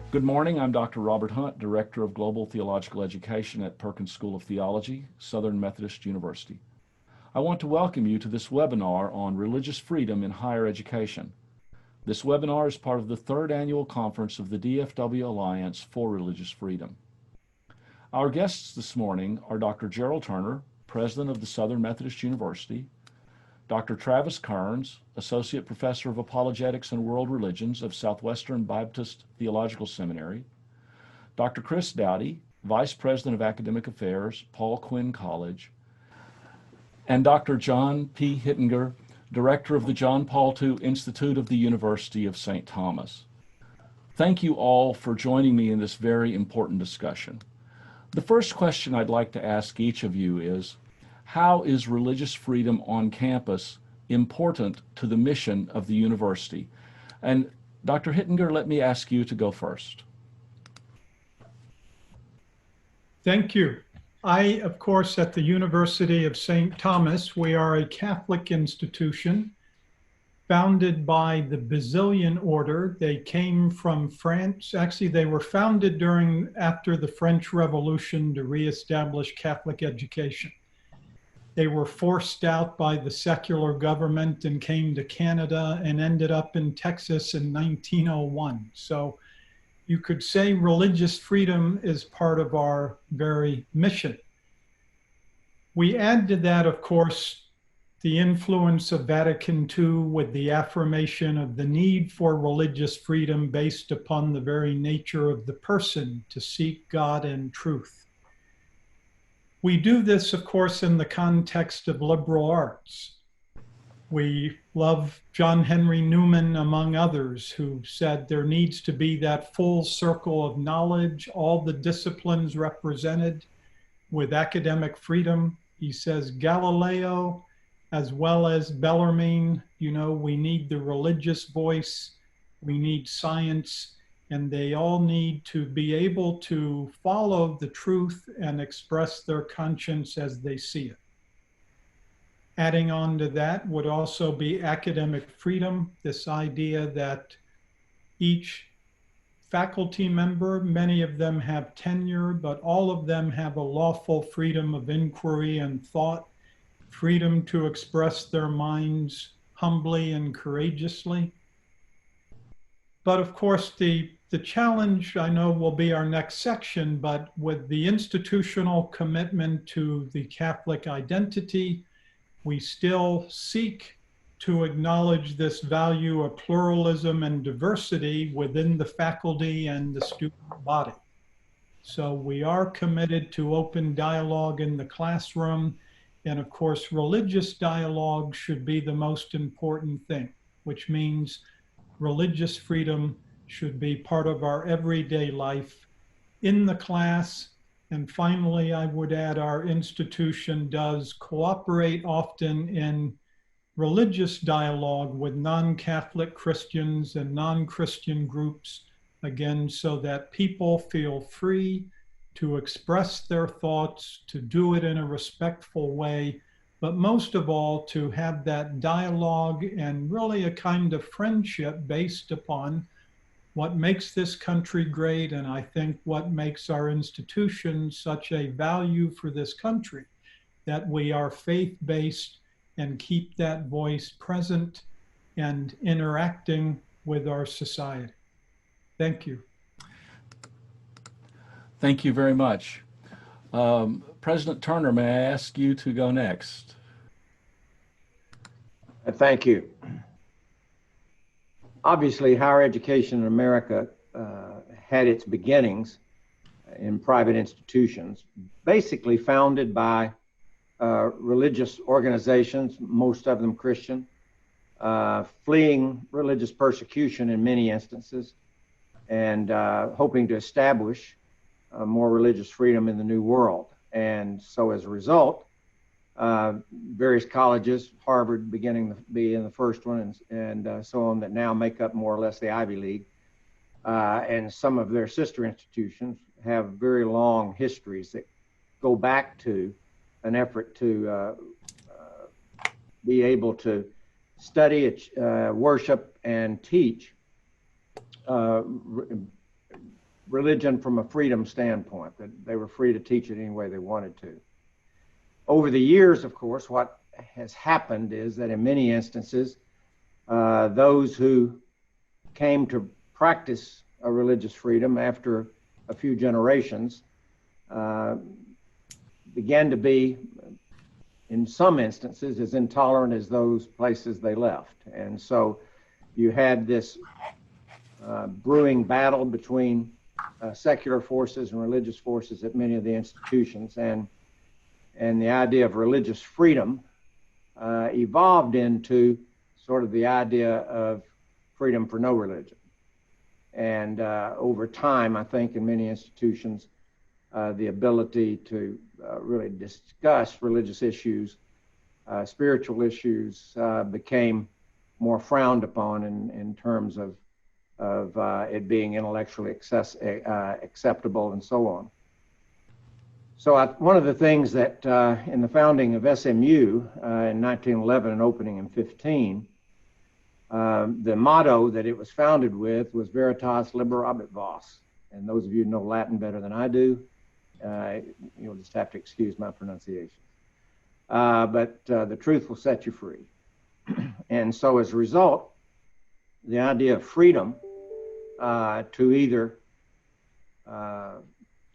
Good morning. I'm Dr. Robert Hunt, Director of Global Theological Education at Perkins School of Theology, Southern Methodist University. I want to welcome you to this webinar on religious freedom in higher education. This webinar is part of the third annual conference of the DFW Alliance for Religious Freedom. Our guests this morning are Dr. Gerald Turner, President of the Southern Methodist University, Dr. Travis Kearns, Associate Professor of Apologetics and World Religions of Southwestern Baptist Theological Seminary, Dr. Chris Dowdy, Vice President of Academic Affairs, Paul Quinn College, and Dr. John P. Hittinger, Director of the John Paul II Institute of the University of St. Thomas. Thank you all for joining me in this very important discussion. The first question I'd like to ask each of you is, how is religious freedom on campus important to the mission of the university? And Dr. Hittinger, let me ask you to go first. Thank you. Of course, at the University of St. Thomas, we are a Catholic institution founded by the Basilian Order. They came from France. Actually, they were founded after the French Revolution to reestablish Catholic education. They were forced out by the secular government and came to Canada and ended up in Texas in 1901. So you could say religious freedom is part of our very mission. We add to that, of course, the influence of Vatican II with the affirmation of the need for religious freedom based upon the very nature of the person to seek God and truth. We do this, of course, in the context of liberal arts. We love John Henry Newman, among others, who said there needs to be that full circle of knowledge, all the disciplines represented with academic freedom. He says Galileo, as well as Bellarmine, we need the religious voice, we need science, and they all need to be able to follow the truth and express their conscience as they see it. Adding on to that would also be academic freedom, this idea that each faculty member, many of them have tenure, but all of them have a lawful freedom of inquiry and thought, freedom to express their minds humbly and courageously. But of course, the challenge, I know, will be our next section, but with the institutional commitment to the Catholic identity, we still seek to acknowledge this value of pluralism and diversity within the faculty and the student body. So we are committed to open dialogue in the classroom, and of course, religious dialogue should be the most important thing, which means religious freedom should be part of our everyday life in the class. And finally, I would add our institution does cooperate often in religious dialogue with non-Catholic Christians and non-Christian groups, again, so that people feel free to express their thoughts, to do it in a respectful way, but most of all, to have that dialogue and really a kind of friendship based upon what makes this country great, and I think what makes our institution such a value for this country, that we are faith-based and keep that voice present and interacting with our society. Thank you. Thank you very much. President Turner, may I ask you to go next? Thank you. Obviously, higher education in America had its beginnings in private institutions, basically founded by religious organizations, most of them Christian, fleeing religious persecution in many instances, and hoping to establish more religious freedom in the New World. And so as a result, various colleges, Harvard beginning to be in the first one, and so on, that now make up more or less the Ivy League, and some of their sister institutions have very long histories that go back to an effort to be able to study, worship, and teach religion from a freedom standpoint, that they were free to teach it any way they wanted to. Over the years, of course, what has happened is that in many instances, those who came to practice a religious freedom after a few generations began to be, in some instances, as intolerant as those places they left. And so you had this brewing battle between secular forces and religious forces at many of the institutions, and the idea of religious freedom evolved into sort of the idea of freedom for no religion. And over time, I think in many institutions, the ability to really discuss religious issues, spiritual issues, became more frowned upon in terms of it being intellectually acceptable and so on. So one of the things that in the founding of SMU in 1911 and opening in 15, the motto that it was founded with was Veritas Liberabit Vos. And those of you who know Latin better than I do, you'll just have to excuse my pronunciation. But the truth will set you free. And so as a result, the idea of freedom to either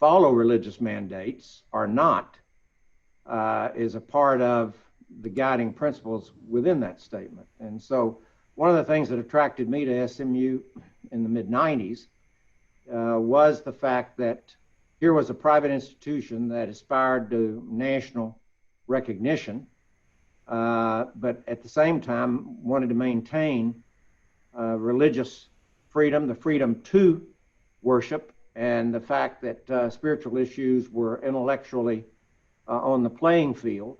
follow religious mandates or not is a part of the guiding principles within that statement. And so one of the things that attracted me to SMU in the mid-90s was the fact that here was a private institution that aspired to national recognition, but at the same time wanted to maintain religious freedom, the freedom to worship, and the fact that spiritual issues were intellectually on the playing field,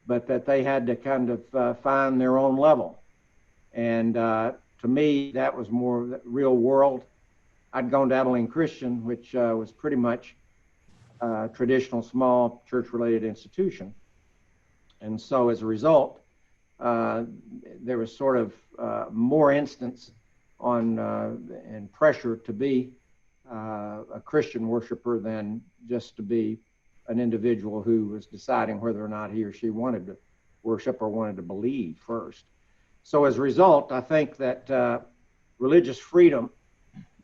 but that they had to kind of find their own level. And to me, that was more real world. I'd gone to Abilene Christian, which was pretty much a traditional small church-related institution. And so as a result, there was sort of more instance on and pressure to be a Christian worshiper than just to be an individual who was deciding whether or not he or she wanted to worship or wanted to believe first. So as a result, I think that religious freedom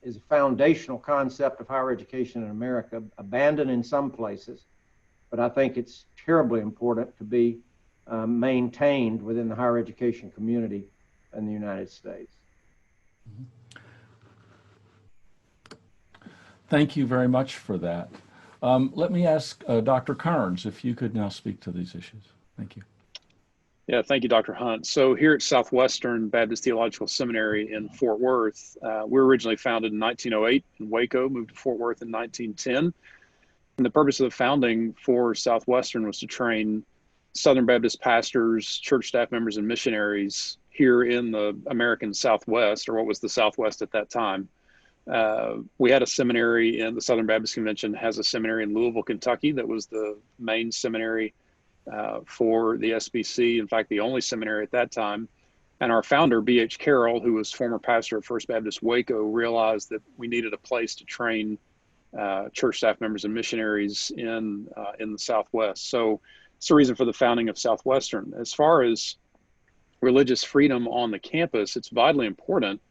is a foundational concept of higher education in America, abandoned in some places, but I think it's terribly important to be maintained within the higher education community in the United States. Thank you very much for that. Let me ask Dr. Kearns if you could now speak to these issues. Thank you. Yeah, thank you, Dr. Hunt. So here at Southwestern Baptist Theological Seminary in Fort Worth, we were originally founded in 1908 in Waco, moved to Fort Worth in 1910. And the purpose of the founding for Southwestern was to train Southern Baptist pastors, church staff members, and missionaries here in the American Southwest, or what was the Southwest at that time. We had a seminary in the Southern Baptist Convention, has a seminary in Louisville, Kentucky, that was the main seminary for the SBC, in fact, the only seminary at that time. And our founder, B.H. Carroll, who was former pastor at First Baptist Waco, realized that we needed a place to train church staff members and missionaries in the Southwest. So it's the reason for the founding of Southwestern. As far as religious freedom on the campus, it's vitally important.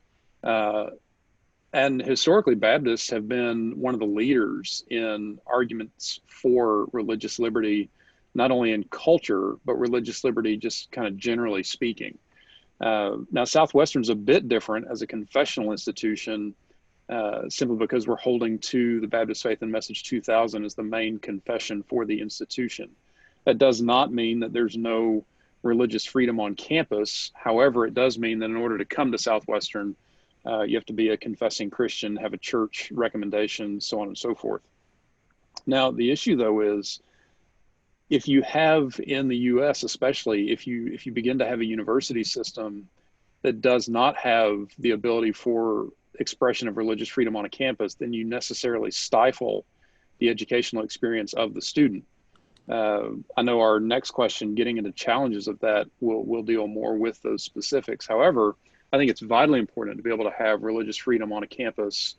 And historically, Baptists have been one of the leaders in arguments for religious liberty, not only in culture, but religious liberty just kind of generally speaking. Now, Southwestern's a bit different as a confessional institution, simply because we're holding to the Baptist Faith and Message 2000 as the main confession for the institution. That does not mean that there's no religious freedom on campus. However, it does mean that in order to come to Southwestern, you have to be a confessing Christian, have a church recommendation, so on and so forth. Now, the issue, though, is if you have in the U.S., especially if you begin to have a university system that does not have the ability for expression of religious freedom on a campus, then you necessarily stifle the educational experience of the student. I know our next question, getting into challenges of that, will deal more with those specifics. However, I think it's vitally important to be able to have religious freedom on a campus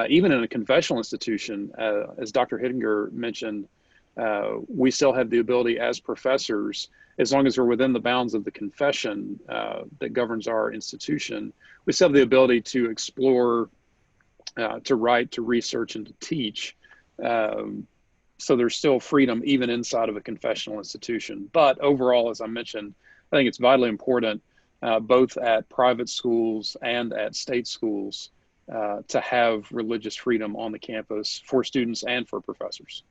even in a confessional institution, as Dr. Hittinger mentioned, we still have the ability as professors, as long as we're within the bounds of the confession that governs our institution, we still have the ability to explore, to write, to research, and to teach. So there's still freedom even inside of a confessional institution. But overall, as I mentioned, I think it's vitally important, both at private schools and at state schools, to have religious freedom on the campus for students and for professors.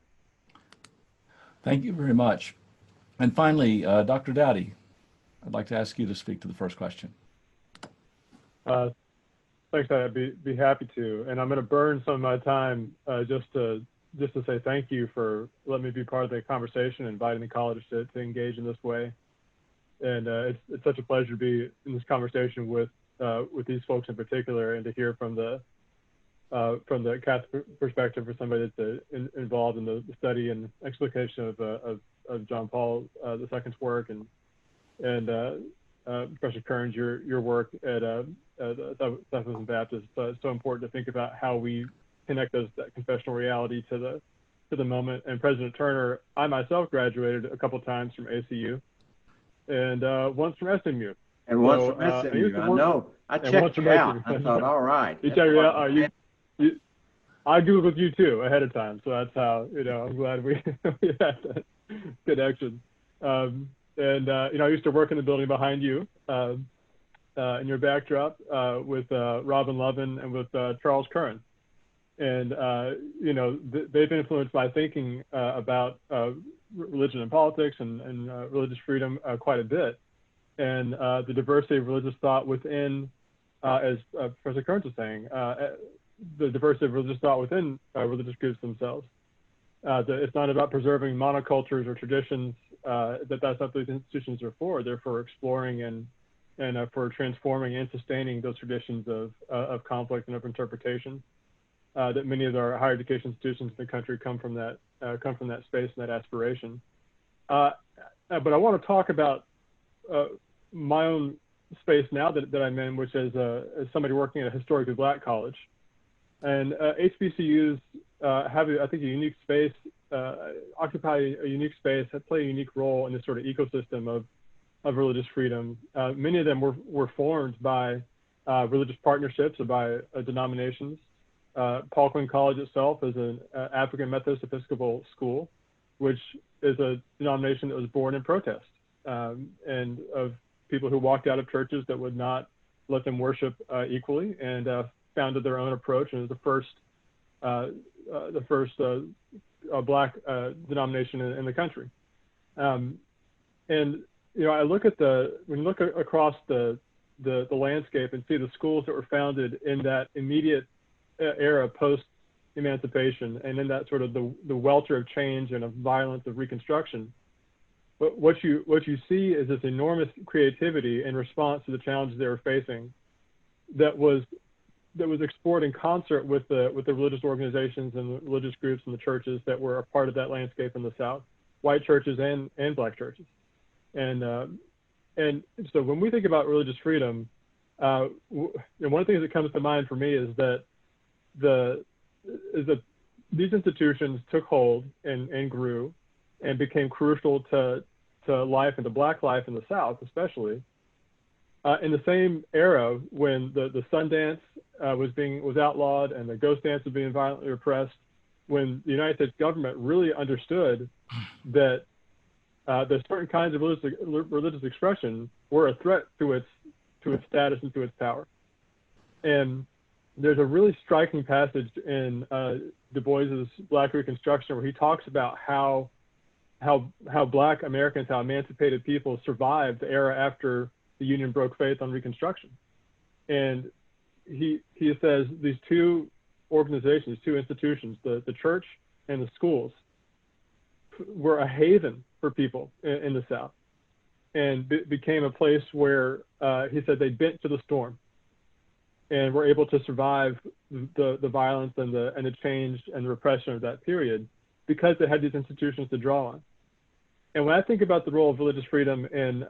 Thank you very much. And finally, Dr. Dowdy, I'd like to ask you to speak to the first question. Thanks, I'd be happy to. And I'm going to burn some of my time just to say thank you for letting me be part of the conversation, inviting the college to engage in this way. And it's such a pleasure to be in this conversation with these folks in particular, and to hear from the Catholic perspective for somebody that's involved in the study and explication of John Paul II's work, and Professor Kearns, your work at Southwestern Baptist. It's so important to think about how we connect that confessional reality to the moment. And President Turner, I myself graduated a couple times from ACU, and once from SMU. And once from SMU, I know. I checked you out. I thought, all right. You checked me out. I Googled you too ahead of time, so that's how, I'm glad we had that connection. And I used to work in the building behind you, in your backdrop, with Robin Lovin and with Charles Curran. And they've influenced my thinking about religion and politics and religious freedom quite a bit. And the diversity of religious thought within, as Professor Kearns was saying, the diversity of religious thought within religious groups themselves. It's not about preserving monocultures or traditions. That's not what these institutions are for. They're for exploring and for transforming and sustaining those traditions of conflict and of interpretation. That many of our higher education institutions in the country come from that space and that aspiration. But I want to talk about my own space now that I'm in, which is as somebody working at a historically Black college. And HBCUs have, I think, a unique space, occupy a unique space, play a unique role in this sort of ecosystem of religious freedom. Many of them were formed by religious partnerships or by denominations. Paul Quinn College itself is an African Methodist Episcopal school, which is a denomination that was born in protest, and of people who walked out of churches that would not let them worship equally, and founded their own approach, and was the first Black denomination in the country. And I look at when you look across the landscape and see the schools that were founded in that immediate era post-emancipation, and in that sort of the welter of change and of violence of Reconstruction, but what you see is this enormous creativity in response to the challenges they were facing, that was explored in concert with the religious organizations and the religious groups and the churches that were a part of that landscape in the South, white churches and Black churches. And so when we think about religious freedom, one of the things that comes to mind for me is that these institutions took hold and grew and became crucial to life and to Black life in the South, especially in the same era when the Sundance was outlawed and the ghost dance was being violently repressed, when the United States government really understood that the certain kinds of religious expression were a threat to its status and to its power. And there's a really striking passage in Du Bois's Black Reconstruction where he talks about how Black Americans, how emancipated people survived the era after the Union broke faith on Reconstruction. And he says these two organizations, two institutions, the church and the schools, were a haven for people in the South, and became a place where he said they bent to the storm and were able to survive the violence and the change and the repression of that period because they had these institutions to draw on. And when I think about the role of religious freedom in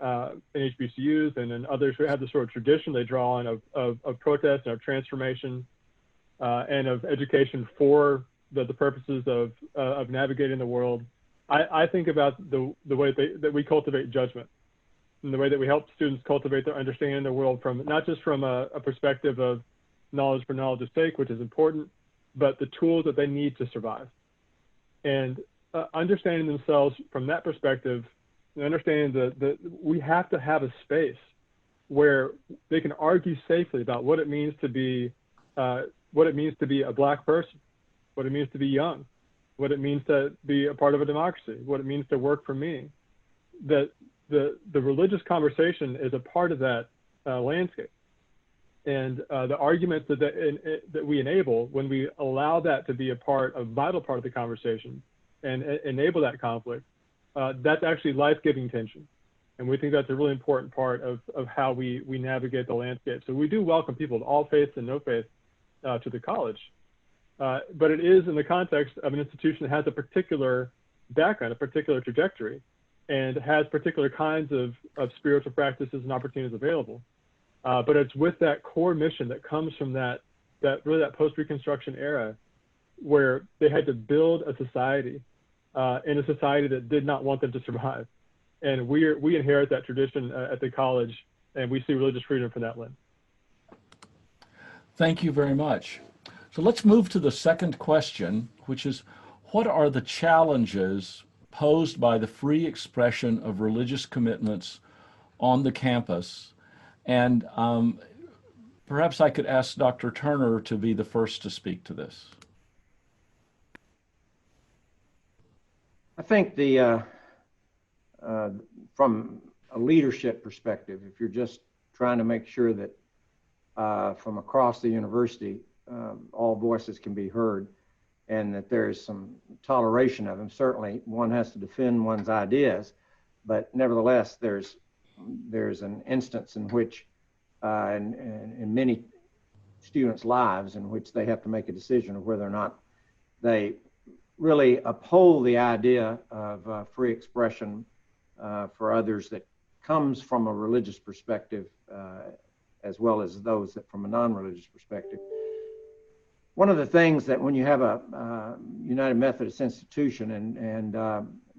HBCUs and in others who have the sort of tradition they draw on of protest and of transformation, and of education for the purposes of navigating the world, I think about the way that we cultivate judgment, and the way that we help students cultivate their understanding of the world from not just from a perspective of knowledge for knowledge's sake, which is important, but the tools that they need to survive. And understanding themselves from that perspective, and understanding that we have to have a space where they can argue safely about what it means to be a Black person, what it means to be young, what it means to be a part of a democracy, what it means to work for meaning. That the religious conversation is a part of that landscape. And the arguments that we enable when we allow that to be a vital part of the conversation and enable that conflict, that's actually life-giving tension. And we think that's a really important part of how we navigate the landscape. So we do welcome people of all faiths and no faith to the college. But it is in the context of an institution that has a particular background, a particular trajectory, and has particular kinds of spiritual practices and opportunities available. But it's with that core mission that comes from that post-Reconstruction era, where they had to build a society in a society that did not want them to survive. And we inherit that tradition at the college, and we see religious freedom from that lens. Thank you very much. So let's move to the second question, which is, what are the challenges posed by the free expression of religious commitments on the campus? And perhaps I could ask Dr. Turner to be the first to speak to this. I think from a leadership perspective, if you're just trying to make sure that from across the university, all voices can be heard and that there is some toleration of them. Certainly one has to defend one's ideas, but nevertheless, there's an instance in which, in many students' lives, in which they have to make a decision of whether or not they really uphold the idea of free expression for others that comes from a religious perspective, as well as those that from a non-religious perspective. One of the things that when you have a United Methodist institution and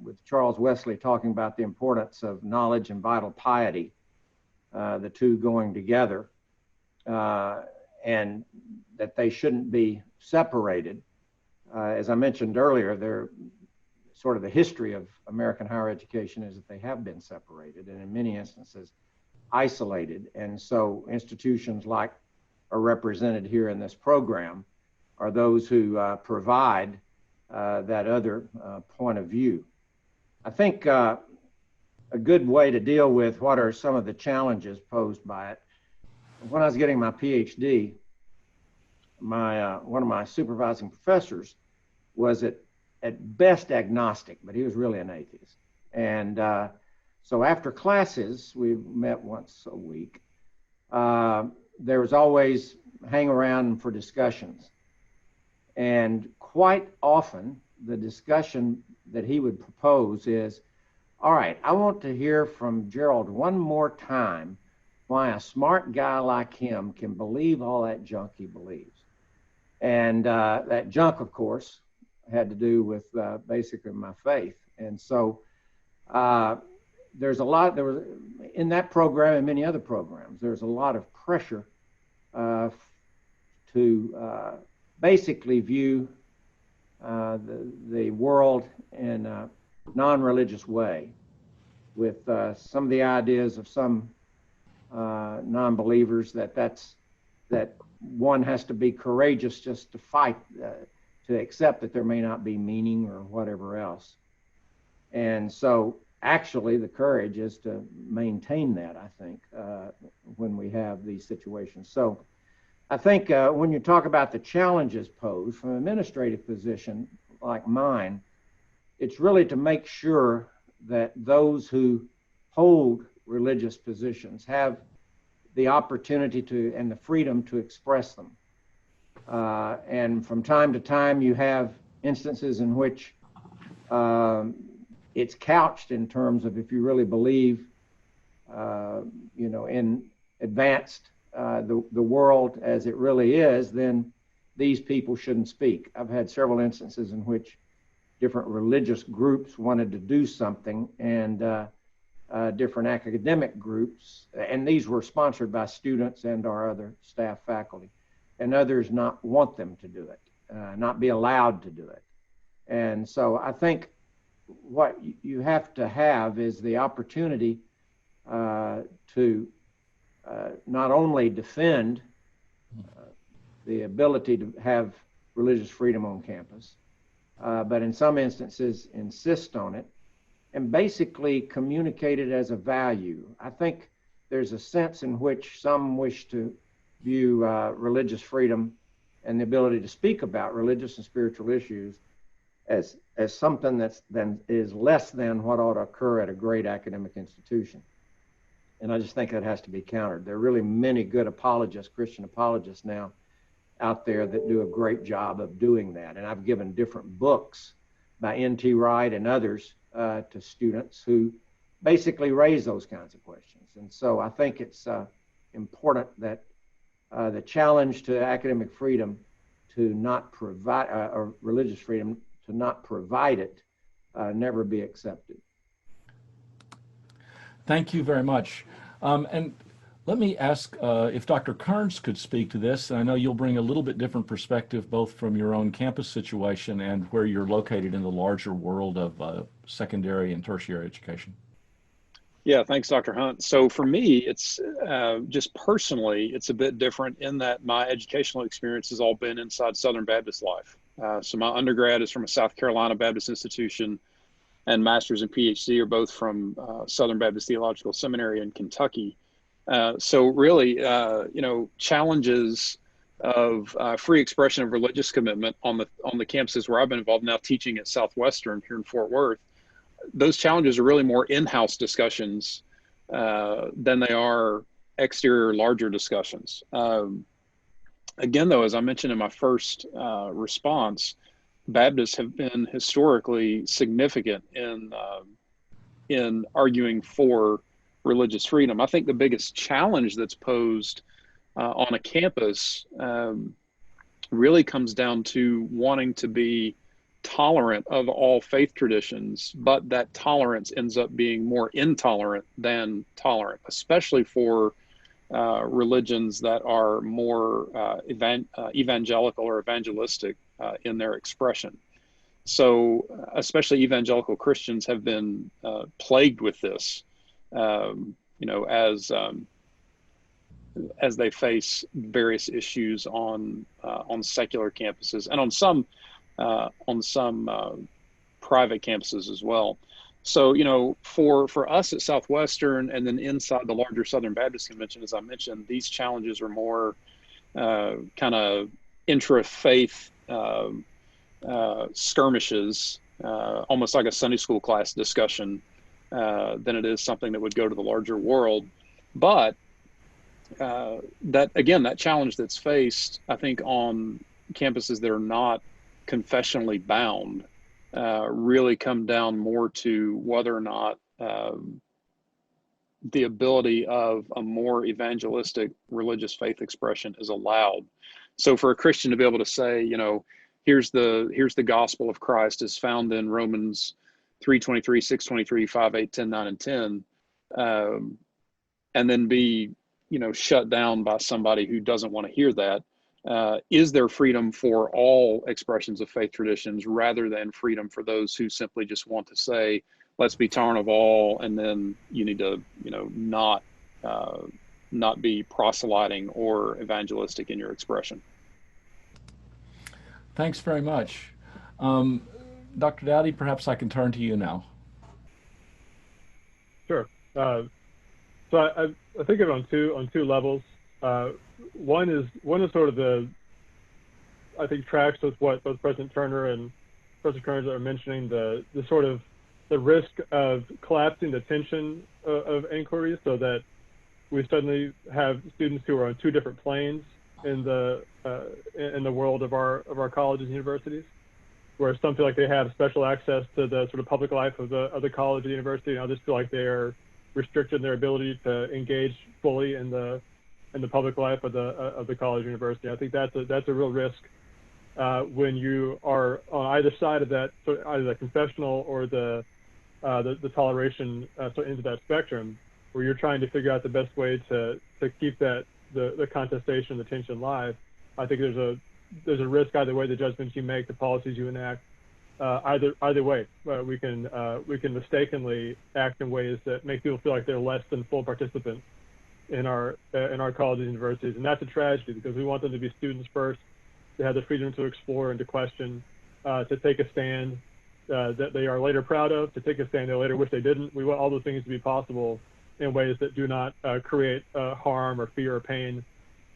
with Charles Wesley talking about the importance of knowledge and vital piety, the two going together, and that they shouldn't be separated. As I mentioned earlier, they're sort of the history of American higher education is that they have been separated and in many instances isolated. And so institutions like are represented here in this program are those who provide that other point of view. I think a good way to deal with what are some of the challenges posed by it. When I was getting my PhD, one of my supervising professors was at best agnostic, but he was really an atheist. And so after classes, we met once a week. There was always hang around for discussions. And quite often, the discussion that he would propose is, all right, I want to hear from Gerald one more time why a smart guy like him can believe all that junk he believes. And that junk, of course, had to do with basically my faith. And so there was in that program and many other programs, there's a lot of pressure to basically view the world in a non-religious way, with some of the ideas of some non-believers that one has to be courageous just to fight, to accept that there may not be meaning or whatever else. And so actually the courage is to maintain that, I think, when we have these situations. So I think when you talk about the challenges posed from an administrative position like mine, it's really to make sure that those who hold religious positions have the opportunity to and the freedom to express them. And from time to time, you have instances in which it's couched in terms of if you really believe, in advanced the world as it really is, then these people shouldn't speak. I've had several instances in which different religious groups wanted to do something, and different academic groups, and these were sponsored by students and our other staff faculty, and others not want them to do it, not be allowed to do it. And so I think what you have to have is the opportunity to not only defend the ability to have religious freedom on campus, but in some instances insist on it and basically communicate it as a value. I think there's a sense in which some wish to view religious freedom and the ability to speak about religious and spiritual issues as something that is less than what ought to occur at a great academic institution. And I just think that has to be countered. There are really many good apologists, Christian apologists now out there that do a great job of doing that. And I've given different books by N.T. Wright and others to students who basically raise those kinds of questions. And so I think it's important that the challenge to academic freedom to not provide, or religious freedom to not provide it, never be accepted. Thank you very much. And let me ask if Dr. Kearns could speak to this. I know you'll bring a little bit different perspective, both from your own campus situation and where you're located in the larger world of secondary and tertiary education. Yeah, thanks, Dr. Hunt. So for me, it's just personally, it's a bit different in that my educational experience has all been inside Southern Baptist life. So my undergrad is from a South Carolina Baptist institution, and master's and PhD are both from Southern Baptist Theological Seminary in Kentucky. So really, challenges of free expression of religious commitment on the campuses where I've been involved now teaching at Southwestern here in Fort Worth, those challenges are really more in-house discussions than they are exterior, larger discussions. Again, though, as I mentioned in my first response, Baptists have been historically significant in arguing for religious freedom. I think the biggest challenge that's posed on a campus really comes down to wanting to be tolerant of all faith traditions, but that tolerance ends up being more intolerant than tolerant, especially for religions that are more evangelical or evangelistic in their expression. So especially evangelical Christians have been plagued with this, as they face various issues on secular campuses and on some private campuses as well. So, for us at Southwestern and then inside the larger Southern Baptist Convention, as I mentioned, these challenges are more kind of intra-faith skirmishes, almost like a Sunday school class discussion, than it is something that would go to the larger world. But that challenge that's faced, I think, on campuses that are not confessionally bound, really come down more to whether or not the ability of a more evangelistic religious faith expression is allowed. So for a Christian to be able to say, here's the gospel of Christ is found in Romans 3:23, 6:23, 5, 8, 10, 9, and 10, and then be, shut down by somebody who doesn't want to hear that. Is there freedom for all expressions of faith traditions rather than freedom for those who simply just want to say, let's be tolerant of all, and then you need to, not be proselyting or evangelistic in your expression? Thanks very much. Dr. Dowdy, perhaps I can turn to you now. Sure. So I think of it on two levels. One is sort of I think tracks with what both President Turner and President Kearns are mentioning, the sort of the risk of collapsing the tension of inquiries, so that we suddenly have students who are on two different planes in the world of our colleges and universities, where some feel like they have special access to the sort of public life of the college or university, and others feel like they are restricted in their ability to engage fully in the public life of the college or university. I think that's a real risk when you are on either side of that, so either the confessional or the toleration so into that spectrum, where you're trying to figure out the best way to keep that the contestation, the tension live. I think there's a risk either way, the judgments you make, the policies you enact, either way. We can mistakenly act in ways that make people feel like they're less than full participants in our colleges and universities, and that's a tragedy because we want them to be students first, to have the freedom to explore and to question, to take a stand that they are later proud of, to take a stand they later wish they didn't. We want all those things to be possible in ways that do not create harm or fear or pain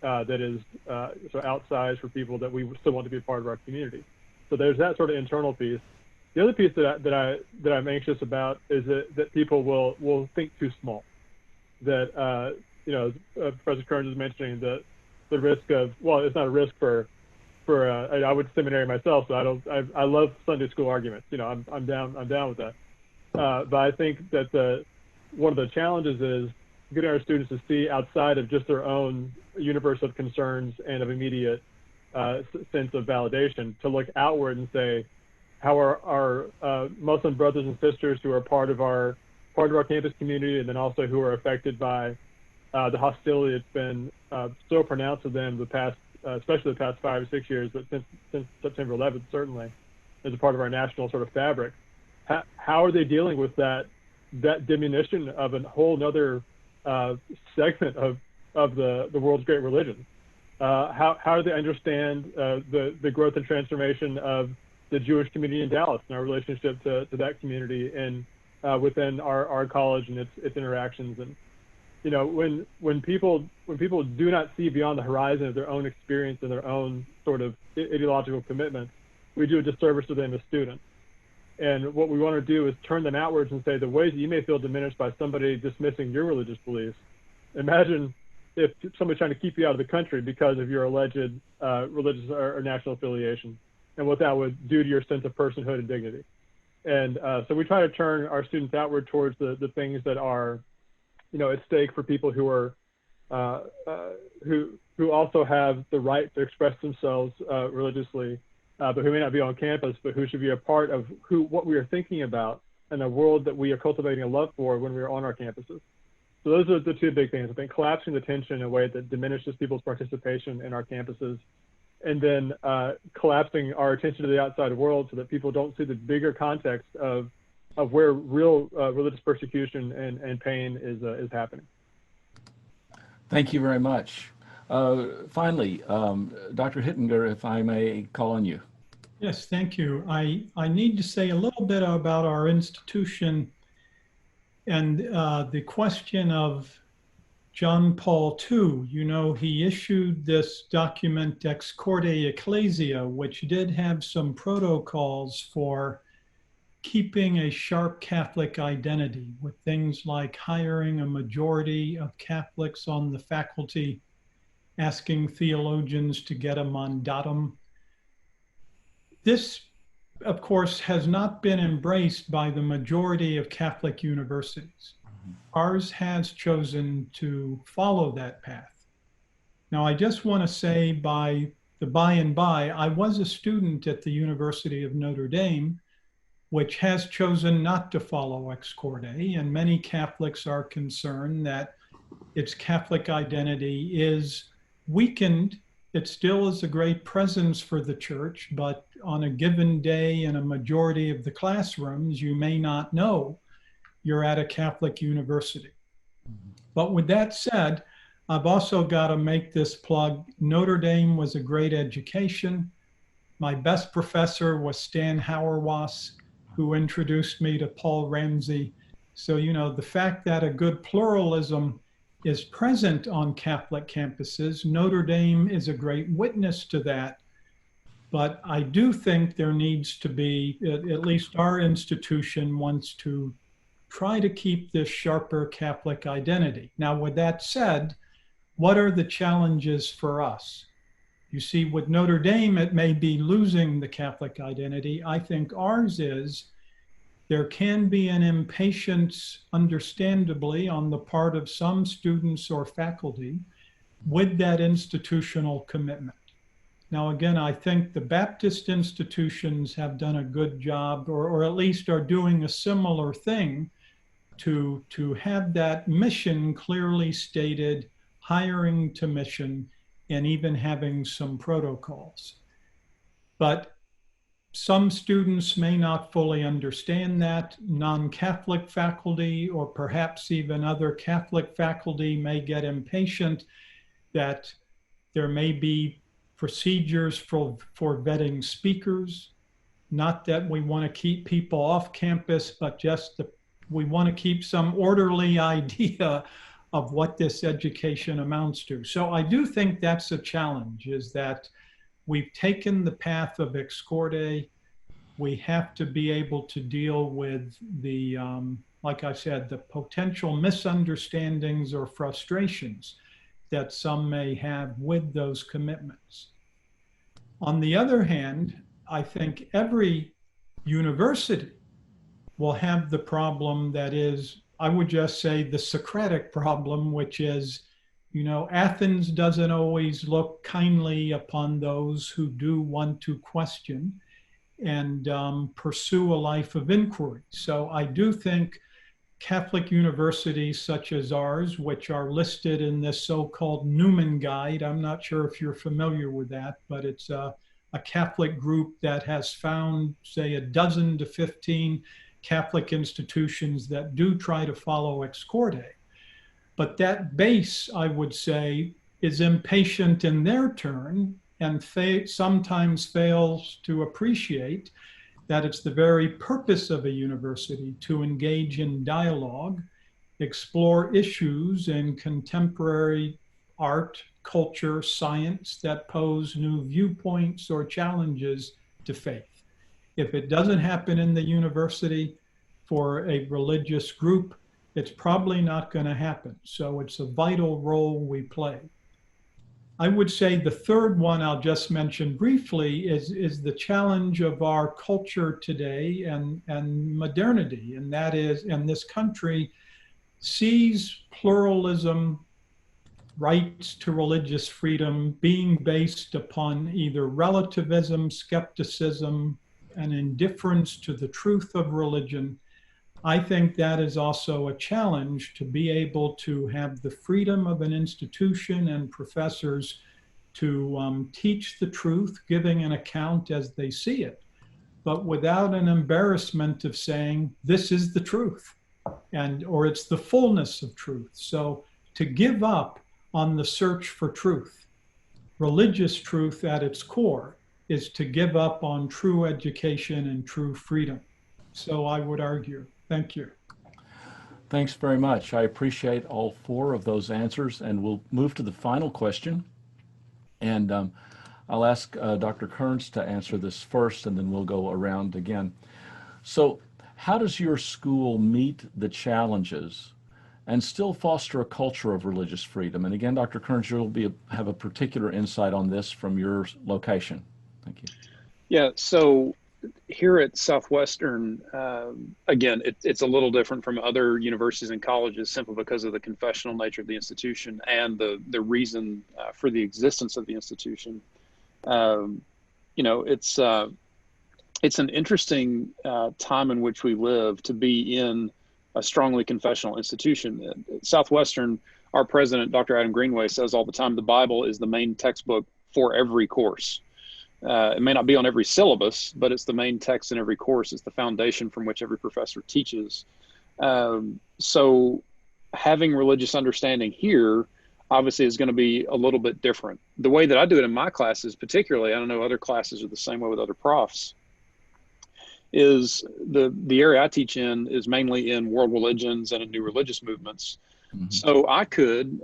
that is so outsized for people that we still want to be a part of our community. So there's that sort of internal piece. The other piece that I'm anxious about is that people will think too small. That Professor Kearns is mentioning the risk of, well, it's not a risk for I went to seminary myself, so I love Sunday school arguments. I'm down with that. But I think that one of the challenges is getting our students to see outside of just their own universe of concerns and of immediate sense of validation, to look outward and say, how are our Muslim brothers and sisters who are part of our campus community, and then also who are affected by the hostility that's been so pronounced to them especially the past 5 or 6 years, but since September 11th, certainly, as a part of our national sort of fabric. How are they dealing with that diminution of a whole nother segment of the world's great religion? How do they understand the growth and transformation of the Jewish community in Dallas and our relationship to that community and within our college and its interactions? And when people do not see beyond the horizon of their own experience and their own sort of ideological commitment, we do a disservice to them as students. And what we want to do is turn them outwards and say, the ways that you may feel diminished by somebody dismissing your religious beliefs, imagine if somebody's trying to keep you out of the country because of your alleged religious or national affiliation, and what that would do to your sense of personhood and dignity. And so we try to turn our students outward towards the things that are at stake for people who are who also have the right to express themselves religiously, but who may not be on campus, but who should be a part of what we are thinking about and the world that we are cultivating a love for when we are on our campuses. So those are the two big things. I think collapsing the tension in a way that diminishes people's participation in our campuses, and then collapsing our attention to the outside world so that people don't see the bigger context of where real religious persecution and pain is happening. Thank you very much. Finally, Dr. Hittinger, if I may call on you. Yes, thank you. I need to say a little bit about our institution and the question of John Paul II. He issued this document, Ex Corde Ecclesia, which did have some protocols for keeping a sharp Catholic identity, with things like hiring a majority of Catholics on the faculty, asking theologians to get a mandatum. This, of course, has not been embraced by the majority of Catholic universities. Ours has chosen to follow that path. Now, I just want to say by and by, I was a student at the University of Notre Dame, which has chosen not to follow Ex Corde, and many Catholics are concerned that its Catholic identity is weakened. It still is a great presence for the church, but on a given day in a majority of the classrooms, you may not know you're at a Catholic university. But with that said, I've also got to make this plug. Notre Dame was a great education. My best professor was Stan Hauerwas, who introduced me to Paul Ramsey. So, the fact that a good pluralism is present on Catholic campuses, Notre Dame is a great witness to that. But I do think there needs to be, at least our institution wants to try to keep this sharper Catholic identity. Now, with that said, what are the challenges for us? You see, with Notre Dame, it may be losing the Catholic identity. I think ours is there can be an impatience, understandably, on the part of some students or faculty with that institutional commitment. Now, again, I think the Baptist institutions have done a good job, or at least are doing a similar thing to have that mission clearly stated, hiring to mission, and even having some protocols. But some students may not fully understand that. Non-Catholic faculty, or perhaps even other Catholic faculty, may get impatient that there may be procedures for vetting speakers. Not that we want to keep people off campus, but just we want to keep some orderly idea of what this education amounts to. So I do think that's a challenge, is that we've taken the path of ex corde. We have to be able to deal with the, like I said, the potential misunderstandings or frustrations that some may have with those commitments. On the other hand, I think every university will have the problem that is, I would just say, the Socratic problem, which is, Athens doesn't always look kindly upon those who do want to question and pursue a life of inquiry. So I do think Catholic universities such as ours, which are listed in this so-called Newman Guide, I'm not sure if you're familiar with that, but it's a Catholic group that has found, say, 12 to 15 Catholic institutions that do try to follow ex corde. But that base, I would say, is impatient in their turn and sometimes fails to appreciate that it's the very purpose of a university to engage in dialogue, explore issues in contemporary art, culture, science that pose new viewpoints or challenges to faith. If it doesn't happen in the university for a religious group, it's probably not going to happen. So it's a vital role we play. I would say the third one I'll just mention briefly is the challenge of our culture today and modernity. And that is, and this country sees pluralism, rights to religious freedom being based upon either relativism, skepticism, and indifference to the truth of religion. I think that is also a challenge, to be able to have the freedom of an institution and professors to teach the truth, giving an account as they see it, but without an embarrassment of saying, this is the truth, or it's the fullness of truth. So to give up on the search for truth, religious truth at its core, is to give up on true education and true freedom. So I would argue. Thank you. Thanks very much. I appreciate all four of those answers, and we'll move to the final question. And I'll ask Dr. Kearns to answer this first, and then we'll go around again. So how does your school meet the challenges and still foster a culture of religious freedom? And again, Dr. Kearns, you'll have a particular insight on this from your location. Thank you. Yeah, so here at Southwestern, again, it's a little different from other universities and colleges simply because of the confessional nature of the institution and the reason for the existence of the institution. It's an interesting time in which we live to be in a strongly confessional institution. At Southwestern, our president, Dr. Adam Greenway, says all the time, the Bible is the main textbook for every course. It may not be on every syllabus, but it's the main text in every course. It's the foundation from which every professor teaches. So having religious understanding here obviously is going to be a little bit different. The way that I do it in my classes, particularly, I don't know other classes are the same way with other profs, is the area I teach in is mainly in world religions and in new religious movements. Mm-hmm. So I could,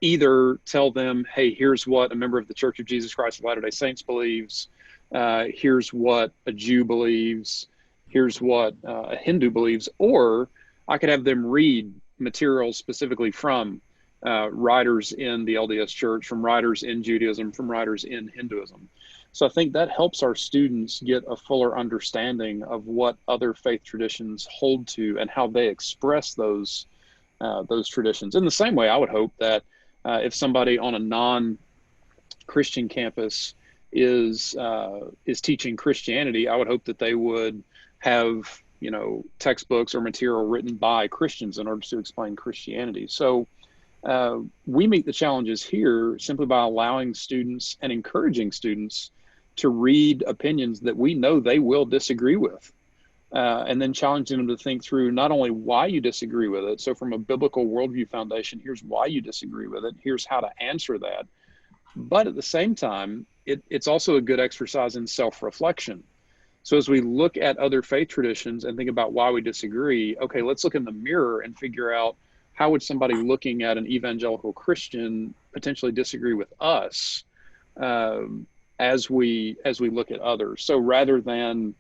either tell them, hey, here's what a member of the Church of Jesus Christ of Latter-day Saints believes. Here's what a Jew believes. Here's what a Hindu believes. Or I could have them read materials specifically from writers in the LDS Church, from writers in Judaism, from writers in Hinduism. So I think that helps our students get a fuller understanding of what other faith traditions hold to and how they express those traditions. In the same way, I would hope that if somebody on a Christian campus is teaching Christianity, I would hope that they would have, textbooks or material written by Christians in order to explain Christianity. So we meet the challenges here simply by allowing students and encouraging students to read opinions that we know they will disagree with, and then challenging them to think through not only why you disagree with it. So from a biblical worldview foundation, here's why you disagree with it. Here's how to answer that. But at the same time, it's also a good exercise in self-reflection. So as we look at other faith traditions and think about why we disagree, okay, let's look in the mirror and figure out how would somebody looking at an evangelical Christian potentially disagree with us as we look at others. So rather than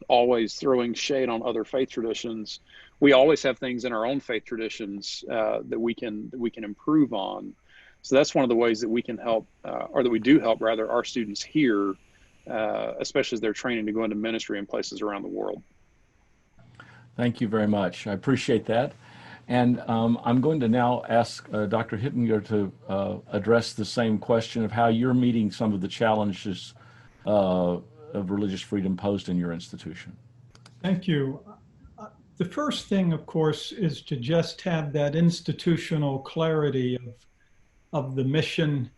always throwing shade on other faith traditions, we always have things in our own faith traditions that we can improve on. So that's one of the ways that we can help, or that we do help rather, our students here, especially as they're training to go into ministry in places around the world. Thank you very much. I appreciate that. And I'm going to now ask Dr. Hittinger to address the same question of how you're meeting some of the challenges of religious freedom posed in your institution. Thank you. The first thing, of course, is to just have that institutional clarity of the mission,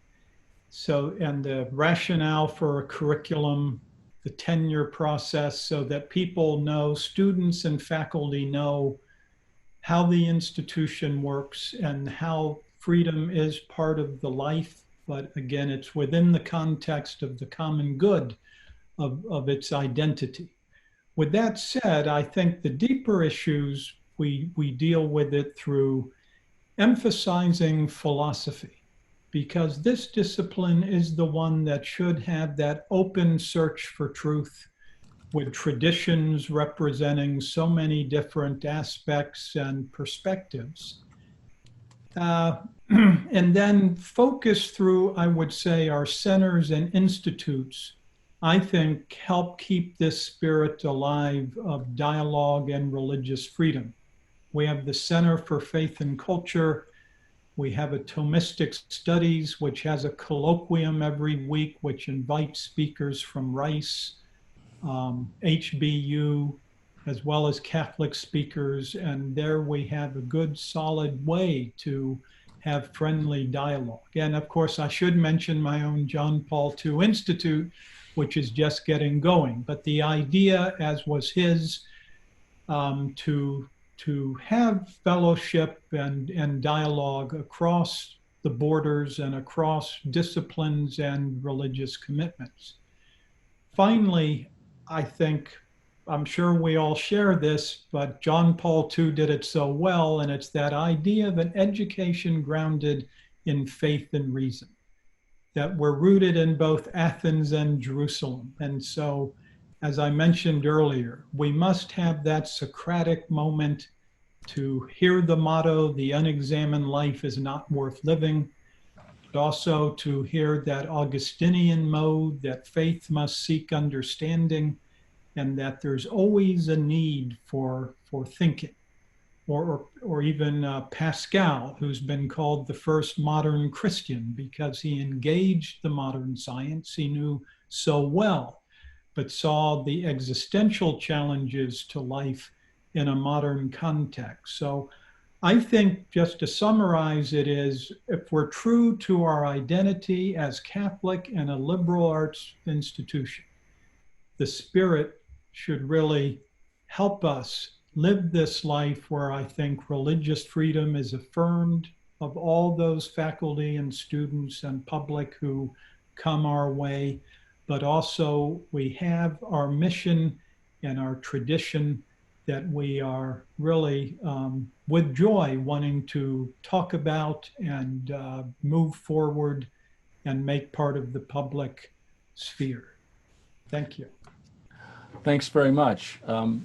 and the rationale for a curriculum, the tenure process, so that people know, students and faculty know how the institution works and how freedom is part of the life. But again, it's within the context of the common good of its identity. With that said, I think the deeper issues, we deal with it through emphasizing philosophy, because this discipline is the one that should have that open search for truth, with traditions representing so many different aspects and perspectives. And then focus through, I would say, our centers and institutes, I think, help keep this spirit alive of dialogue and religious freedom. We have the Center for Faith and Culture. We have a Thomistic Studies, which has a colloquium every week, which invites speakers from Rice, HBU, as well as Catholic speakers. And there we have a good, solid way to have friendly dialogue. And of course, I should mention my own John Paul II Institute, which is just getting going. But the idea, as was his, to have fellowship and dialogue across the borders and across disciplines and religious commitments. Finally, I think, I'm sure we all share this, but John Paul II did it so well, and it's that idea of an education grounded in faith and reason, that we're rooted in both Athens and Jerusalem. And so, as I mentioned earlier, we must have that Socratic moment to hear the motto, the unexamined life is not worth living, but also to hear that Augustinian mode that faith must seek understanding, and that there's always a need for thinking. Or even Pascal, who's been called the first modern Christian because he engaged the modern science he knew so well, but saw the existential challenges to life in a modern context. So I think, just to summarize it, is if we're true to our identity as Catholic and a liberal arts institution, the Spirit should really help us live this life where I think religious freedom is affirmed of all those faculty and students and public who come our way, but also we have our mission and our tradition that we are really with joy wanting to talk about and move forward and make part of the public sphere. Thank you. Thanks very much.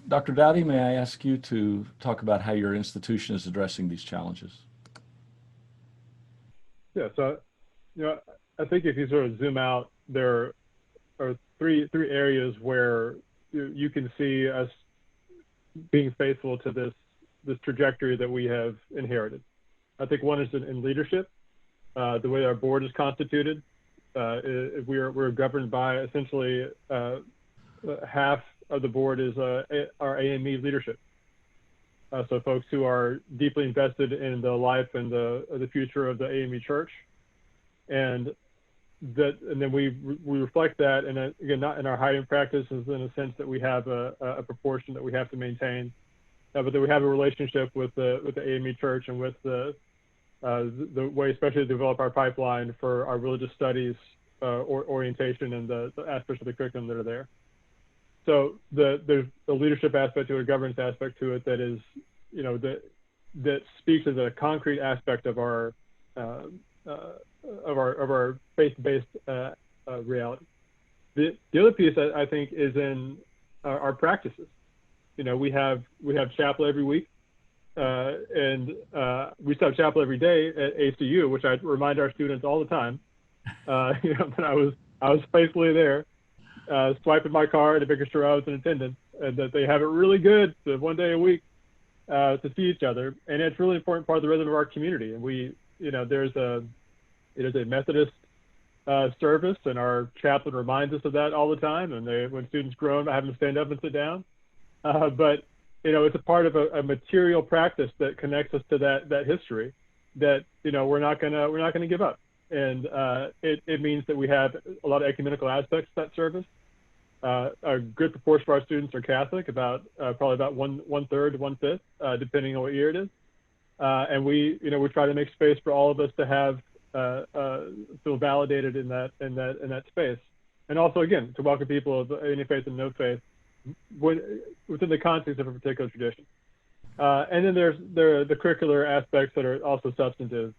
Dr. Dowdy, may I ask you to talk about how your institution is addressing these challenges? Yeah, so I think if you sort of zoom out, there are three areas where you can see us being faithful to this trajectory that we have inherited. I think one is in leadership, the way our board is constituted. we're governed by essentially half of the board is our AME leadership. So folks who are deeply invested in the life and the future of the AME Church, and then we reflect that, and again, not in our hiring practices in a sense that we have a proportion that we have to maintain, but that we have a relationship with the AME Church and with the way, especially to develop our pipeline for our religious studies orientation and the aspects of the curriculum that are there. So there's a leadership aspect to it, a governance aspect to it that is, that speaks as a concrete aspect of our faith-based reality. The other piece I think is in our practices. We have chapel every week, and we still have chapel every day at ACU, which I remind our students all the time. That I was faithfully there, swiping my card and making sure I was in attendance, and that they have it really good, so one day a week to see each other, and it's a really important part of the rhythm of our community. And there's a Methodist service, and our chaplain reminds us of that all the time. And when students groan, I have them stand up and sit down. But it's a part of a material practice that connects us to that history that we're not gonna give up. And it means that we have a lot of ecumenical aspects to that service. A good proportion of our students are Catholic, probably about one third to 1/5, depending on what year it is. And we try to make space for all of us to have feel validated in that space, and also again to welcome people of any faith and no faith within the context of a particular tradition. And then there are the curricular aspects that are also substantive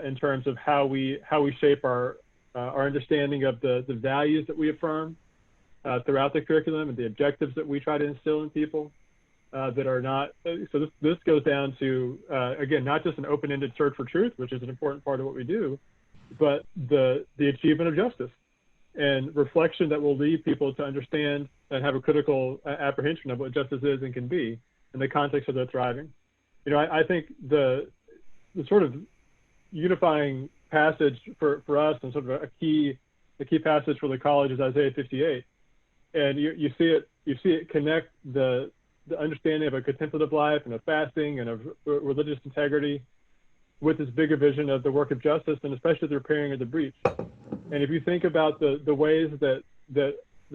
in terms of how we shape our understanding of the values that we affirm throughout the curriculum, and the objectives that we try to instill in people that are not. So this goes down to again, not just an open-ended search for truth, which is an important part of what we do, but the achievement of justice and reflection that will lead people to understand and have a critical apprehension of what justice is and can be in the context of their thriving. I think the sort of unifying passage for us, and sort of a key passage for the college, is Isaiah 58, and you see it connect the understanding of a contemplative life and of fasting and of religious integrity with this bigger vision of the work of justice, and especially the repairing of the breach. And if you think about the ways that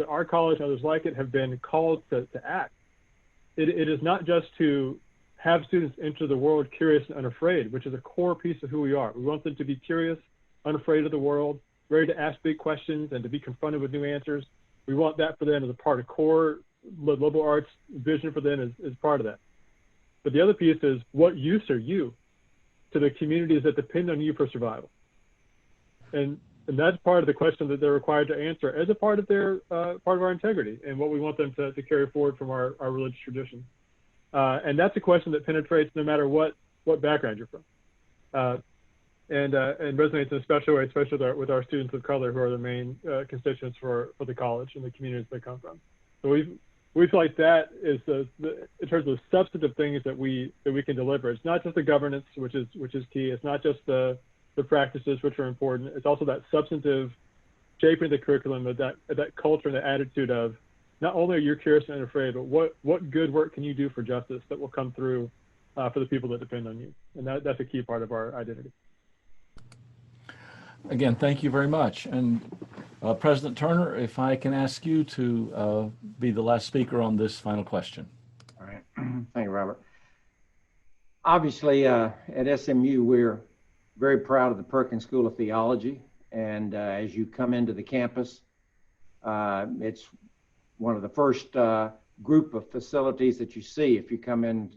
our college and others like it have been called to act, it is not just to have students enter the world curious and unafraid, which is a core piece of who we are. We want them to be curious, unafraid of the world, ready to ask big questions and to be confronted with new answers. We want that for them as a part of core liberal arts vision for them is part of that. But the other piece is, what use are you to the communities that depend on you for survival? And that's part of the question that they're required to answer as a part of our integrity and what we want them to carry forward from our religious tradition. And that's a question that penetrates no matter what background you're from, and resonates in a special way, especially with our students of color, who are the main constituents for the college and the communities they come from. So we feel like that is in terms of substantive things that we can deliver. It's not just the governance, which is key. It's not just the practices, which are important. It's also that substantive shaping the curriculum of that culture and the attitude of, not only are you curious and unafraid, but what good work can you do for justice that will come through for the people that depend on you? And that's a key part of our identity. Again, thank you very much. And President Turner, if I can ask you to be the last speaker on this final question. All right. Thank you, Robert. Obviously, at SMU, we're very proud of the Perkins School of Theology. And as you come into the campus, it's one of the first group of facilities that you see if you come in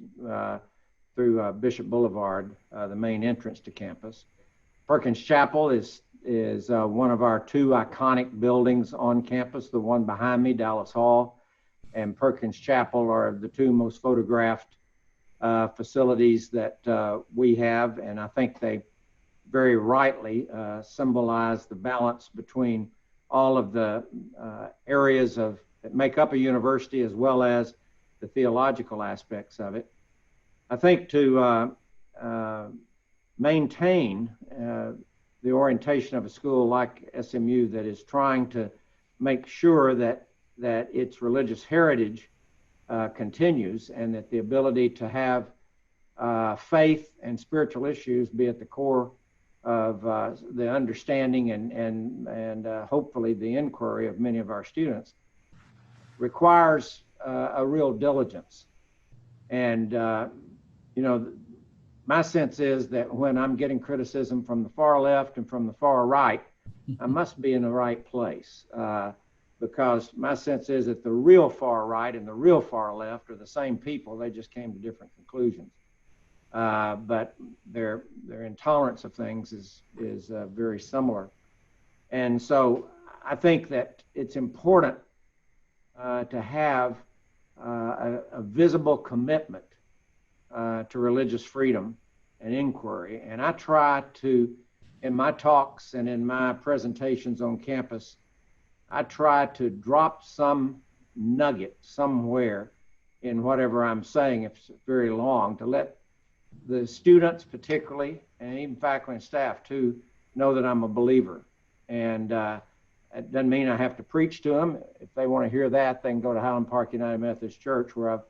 through Bishop Boulevard, the main entrance to campus. Perkins Chapel is one of our two iconic buildings on campus. The one behind me, Dallas Hall, and Perkins Chapel are the two most photographed facilities that we have, and I think they very rightly symbolize the balance between all of the areas that make up a university, as well as the theological aspects of it. I think to maintain the orientation of a school like SMU that is trying to make sure that its religious heritage continues, and that the ability to have faith and spiritual issues be at the core of the understanding and hopefully the inquiry of many of our students, requires a real diligence. And, my sense is that when I'm getting criticism from the far left and from the far right, I must be in the right place, because my sense is that the real far right and the real far left are the same people. They just came to different conclusions. But their intolerance of things is very similar. And so I think that it's important to have a visible commitment to religious freedom and inquiry. And I try to, in my talks and in my presentations on campus, I try to drop some nugget somewhere in whatever I'm saying, if it's very long, to let the students particularly, and even faculty and staff too, know that I'm a believer. And it doesn't mean I have to preach to them. If they want to hear that, they can go to Highland Park United Methodist Church, where I've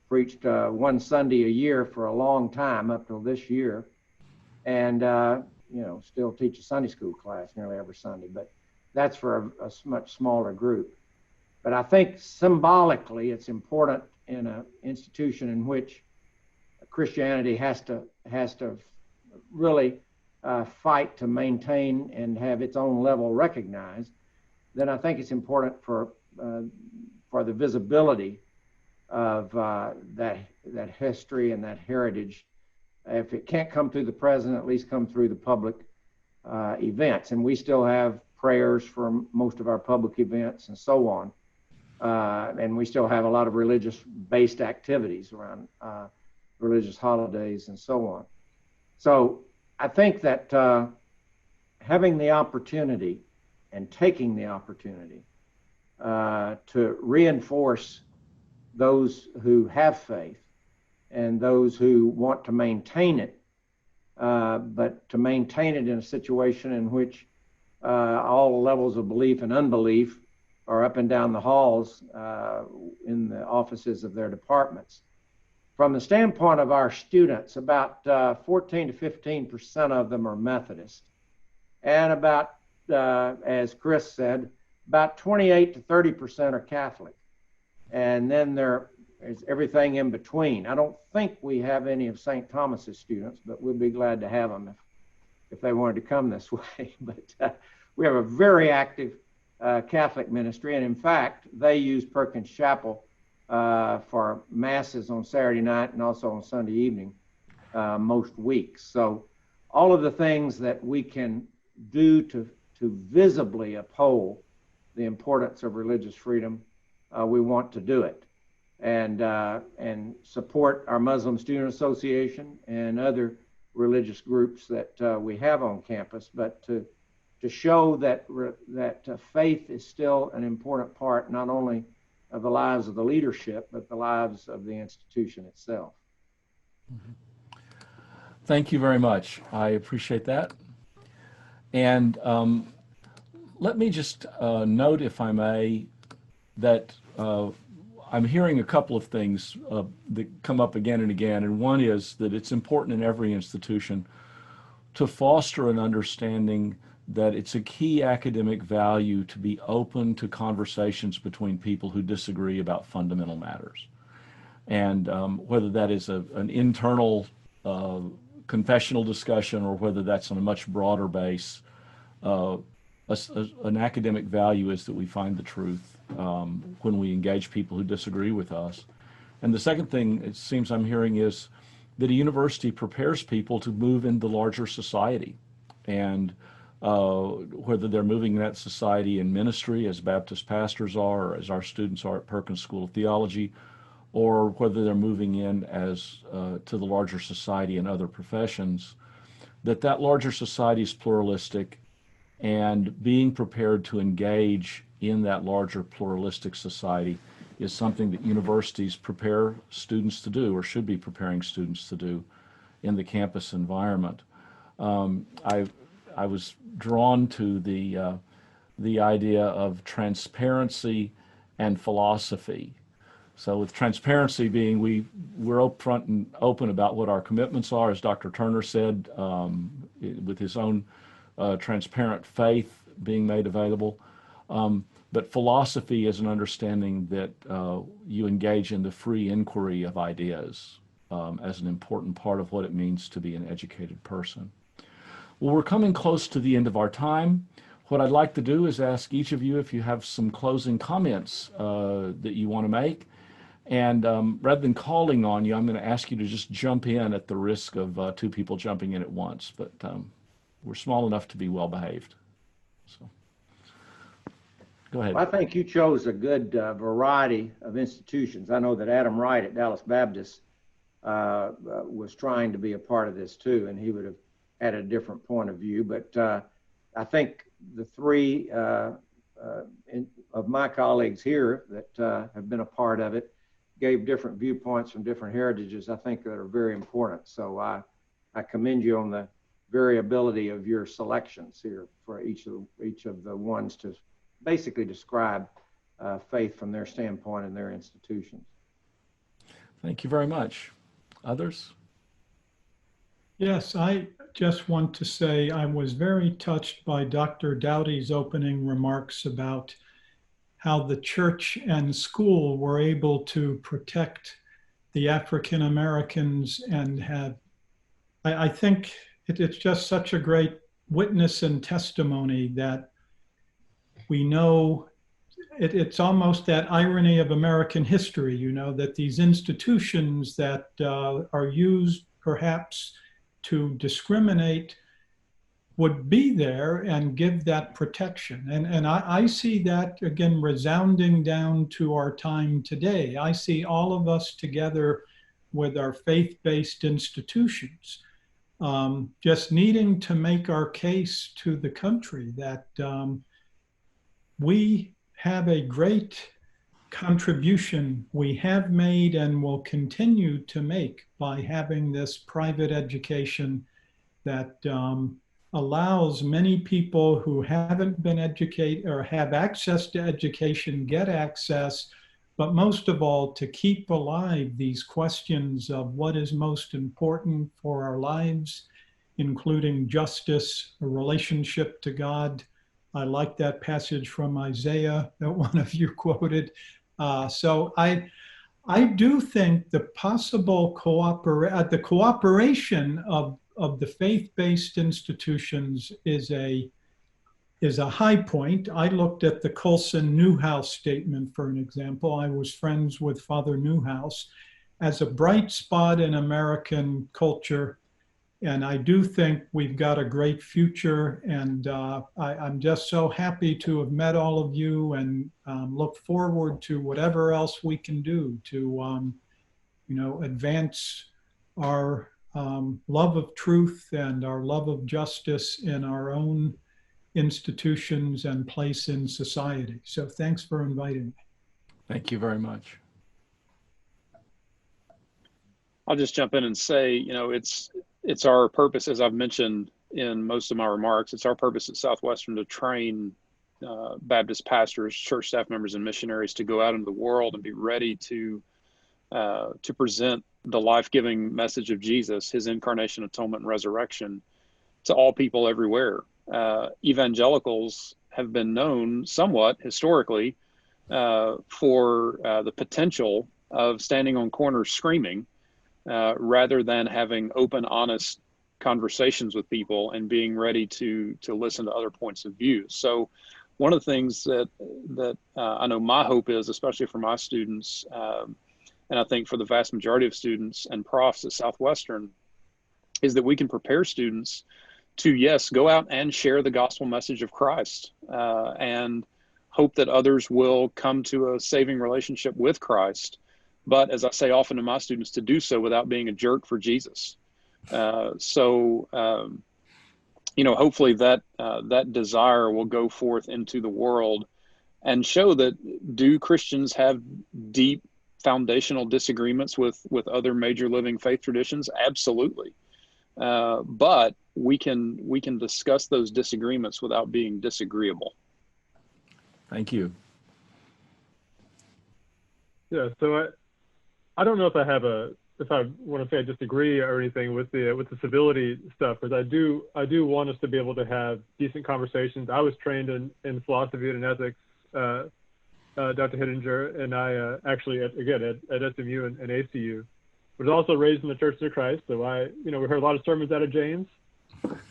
preached one Sunday a year for a long time up till this year, and still teach a Sunday school class nearly every Sunday, but that's for a much smaller group. But I think symbolically it's important in an institution in which Christianity has to really fight to maintain and have its own level recognized. Then I think it's important for the visibility of that history and that heritage. If it can't come through the president, at least come through the public events. And we still have prayers for most of our public events and so on. And we still have a lot of religious-based activities around religious holidays and so on. So I think that having the opportunity and taking the opportunity to reinforce those who have faith and those who want to maintain it, but to maintain it in a situation in which all levels of belief and unbelief are up and down the halls in the offices of their departments. From the standpoint of our students, about 14 to 15% of them are Methodist, and about, as Chris said, about 28 to 30% are Catholic. And then there's everything in between. I don't think we have any of St. Thomas's students, but we'd be glad to have them if they wanted to come this way. But we have a very active Catholic ministry, and in fact, they use Perkins Chapel for masses on Saturday night and also on Sunday evening most weeks. So all of the things that we can do to visibly uphold the importance of religious freedom, we want to do it, and support our Muslim Student Association and other religious groups that we have on campus, but to show that faith is still an important part, not only of the lives of the leadership, but the lives of the institution itself. Thank you very much. I appreciate that. And let me just note, if I may, that I'm hearing a couple of things that come up again and again. And one is that it's important in every institution to foster an understanding that it's a key academic value to be open to conversations between people who disagree about fundamental matters. And whether that is an internal confessional discussion or whether that's on a much broader base, an academic value is that we find the truth when we engage people who disagree with us. And the second thing it seems I'm hearing is that a university prepares people to move in the larger society. And whether they're moving in that society in ministry, as Baptist pastors are, or as our students are at Perkins School of Theology, or whether they're moving in as to the larger society in other professions, that larger society is pluralistic, and being prepared to engage in that larger pluralistic society is something that universities prepare students to do, or should be preparing students to do in the campus environment. I was drawn to the idea of transparency and philosophy. So with transparency being we're upfront and open about what our commitments are, as Dr. Turner said, with his own transparent faith being made available. But philosophy is an understanding that you engage in the free inquiry of ideas as an important part of what it means to be an educated person. Well, we're coming close to the end of our time. What I'd like to do is ask each of you if you have some closing comments that you want to make. And rather than calling on you, I'm going to ask you to just jump in at the risk of two people jumping in at once. But we're small enough to be well behaved. So go ahead. Well, I think you chose a good variety of institutions. I know that Adam Wright at Dallas Baptist was trying to be a part of this too, and he would have had a different point of view. But I think the three of my colleagues here that have been a part of it gave different viewpoints from different heritages, I think, that are very important. So I commend you on the variability of your selections here for each of the ones to basically describe faith from their standpoint and their institutions. Thank you very much. Others? Yes, I just want to say I was very touched by Dr. Dowdy's opening remarks about how the church and school were able to protect the African Americans and have, I think it's just such a great witness and testimony that we know it's almost that irony of American history, you know, that these institutions that are used perhaps to discriminate would be there and give that protection. And I see that, again, resounding down to our time today. I see all of us together with our faith-based institutions, just needing to make our case to the country that we have a great contribution we have made and will continue to make by having this private education that allows many people who haven't been educated or have access to education get access, but most of all to keep alive these questions of what is most important for our lives, including justice, a relationship to God. I like that passage from Isaiah that one of you quoted. So I do think the possible cooperation of the faith-based institutions is a high point. I looked at the Colson Newhouse statement, for an example. I was friends with Father Newhouse as a bright spot in American culture. And I do think we've got a great future, and I'm just so happy to have met all of you and look forward to whatever else we can do to, advance our love of truth and our love of justice in our own institutions and place in society. So thanks for inviting me. Thank you very much. I'll just jump in and say, it's our purpose, as I've mentioned in most of my remarks, it's our purpose at Southwestern to train Baptist pastors, church staff members, and missionaries to go out into the world and be ready to present the life-giving message of Jesus, his incarnation, atonement, and resurrection to all people everywhere. Evangelicals have been known somewhat historically for the potential of standing on corners screaming rather than having open, honest conversations with people and being ready to listen to other points of view. So one of the things that I know my hope is, especially for my students, and I think for the vast majority of students and profs at Southwestern, is that we can prepare students to, yes, go out and share the gospel message of Christ and hope that others will come to a saving relationship with Christ. But as I say often to my students, to do so without being a jerk for Jesus. Hopefully that desire will go forth into the world and show that, do Christians have deep foundational disagreements with other major living faith traditions? Absolutely. But we can discuss those disagreements without being disagreeable. Thank you. Yeah, so I don't know if I want to say I disagree or anything with the civility stuff, because I do want us to be able to have decent conversations. I was trained in philosophy and ethics, Dr. Hittinger, and I actually at SMU and ACU, was also raised in the Church of Christ. So we heard a lot of sermons out of James,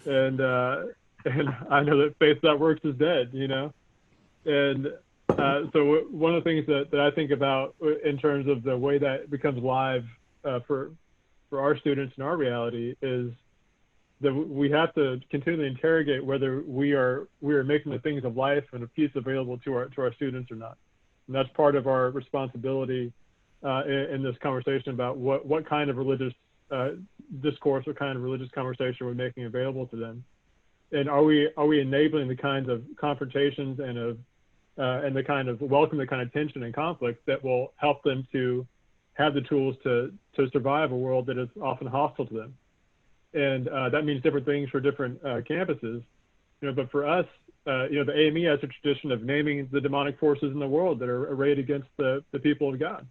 and I know that faith that works is dead, and so one of the things that I think about in terms of the way that becomes live for our students in our reality is that we have to continually interrogate whether we are making the things of life and of peace available to our students or not. And that's part of our responsibility in this conversation about what kind of religious discourse, what kind of religious conversation we're making available to them, and are we enabling the kinds of confrontations and the kind of the kind of tension and conflict that will help them to have the tools to survive a world that is often hostile to them. And that means different things for different campuses, but for us, the AME has a tradition of naming the demonic forces in the world that are arrayed against the people of God.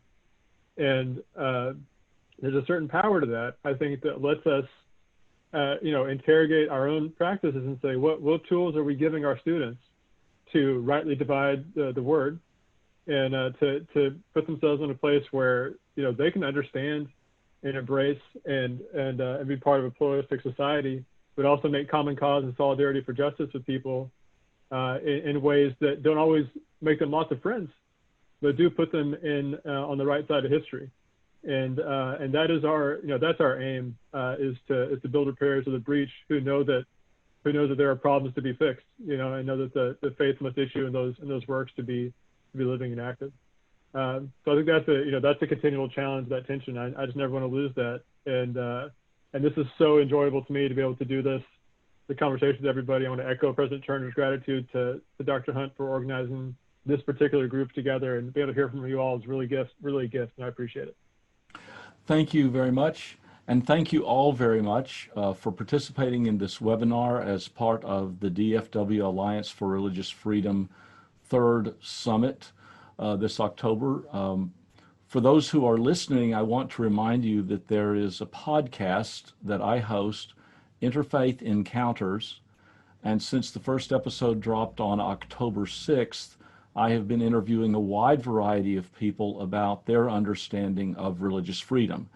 And there's a certain power to that, I think, that lets us, interrogate our own practices and say, what tools are we giving our students to rightly divide the word, and to put themselves in a place where they can understand and embrace and be part of a pluralistic society, but also make common cause and solidarity for justice with people in ways that don't always make them lots of friends, but do put them in on the right side of history. And that is that's our aim, is to build repairers of the breach who know that there are problems to be fixed, and know that the faith must issue in those works to be living and active. So I think that's a continual challenge, that tension. I just never want to lose that. And this is so enjoyable to me to be able to do this, the conversation with everybody. I want to echo President Turner's gratitude to Dr. Hunt for organizing this particular group together, and be able to hear from you all is really a gift, and I appreciate it. Thank you very much. And thank you all very much for participating in this webinar as part of the DFW Alliance for Religious Freedom Third Summit this October. For those who are listening, I want to remind you that there is a podcast that I host, Interfaith Encounters, and since the first episode dropped on October 6th, I have been interviewing a wide variety of people about their understanding of religious freedom,